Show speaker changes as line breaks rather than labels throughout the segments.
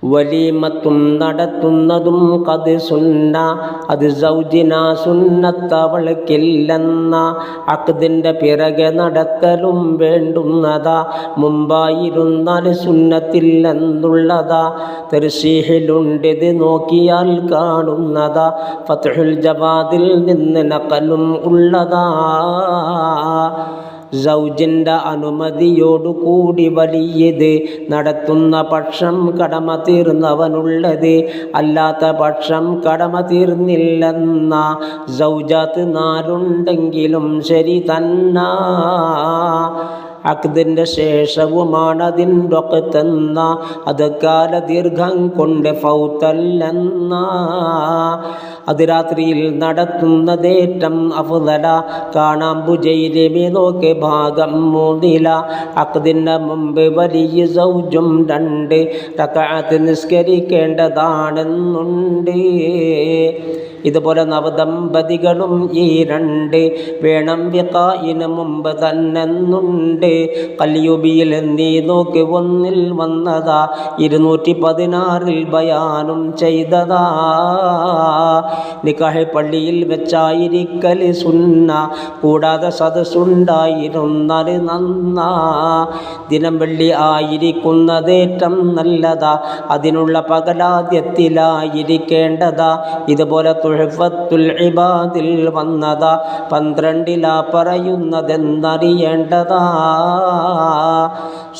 വലീമത്തും നടത്തുന്നതും കത് സുന്ന, അത് സൗജിന സുന്നത്തവൾക്കില്ലെന്ന. അഖ്ദിൻ്റെ പിറകെ നടത്തലും വേണ്ടുന്നതാ, മുമ്പായിരുന്നാൽ സുന്നത്തില്ലെന്നുള്ളതാ. തർശീഹിലുണ്ടിത് നോക്കിയാൽ കാണുന്നതാ, ഫത്ഹുൽ ജവാദിൽ നിന്ന് നഖലും ഉള്ളതാ. സൗജിൻ്റെ അനുമതിയോടുകൂടി വലിയത് നടത്തുന്ന പക്ഷം കടമ തീർന്നവനുള്ളത്, അല്ലാത്ത പക്ഷം കടമ തീർന്നില്ലെന്ന. സൗജാത്ത് 4 ശരി തന്നെ. അഖ്ദിൻ്റെ ശേഷവുമാണതിൻ്റെ ഒക്കത്തെന്ന, അത് കാലദീർഘം കൊണ്ട് ഫൗത്തല്ലെന്ന. അത് രാത്രിയിൽ നടത്തുന്നതേറ്റം അഫ്ദല, കാണാം ബുജൈലിമി നോക്ക് ഭാഗം 3. അഖ്ദിൻ്റെ മുമ്പ് വലിയ സൗജും 2 റക്അത്ത് നിസ്കരിക്കേണ്ടതാണെന്നുണ്ട്. ഇതുപോലെ നവദമ്പതികളും ഈ 2 വേണം വിഖായിന് മുമ്പ് തന്നെന്നുണ്ട്. കല്യുബിയിൽ നീ നോക്ക് 1 വന്നതാ, 216 ബയാനും ചെയ്തതാ. നിക്കാഹ് പള്ളിയിൽ വെച്ചായിരിക്കൽ സുന്ന, കൂടാതെ സദസ്സുണ്ടായിരുന്നാൽ നന്നാ. ദിനം വെള്ളി ആയിരിക്കുന്നതേറ്റം നല്ലതാ, അതിനുള്ള പകലാദ്യത്തിലായിരിക്കേണ്ടതാ. ഇതുപോലെ തുഹ്ഫത്തുൽ ഇബാദിൽ വന്നതാ, 12 പറയുന്നതെന്നറിയേണ്ടതാ.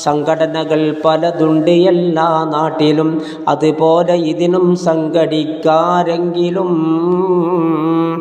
സംഘടനകൾ പലതുണ്ട് എല്ലാ നാട്ടിലും, അതുപോലെ ഇതിനും സംഘടിക്കാരെങ്കിലും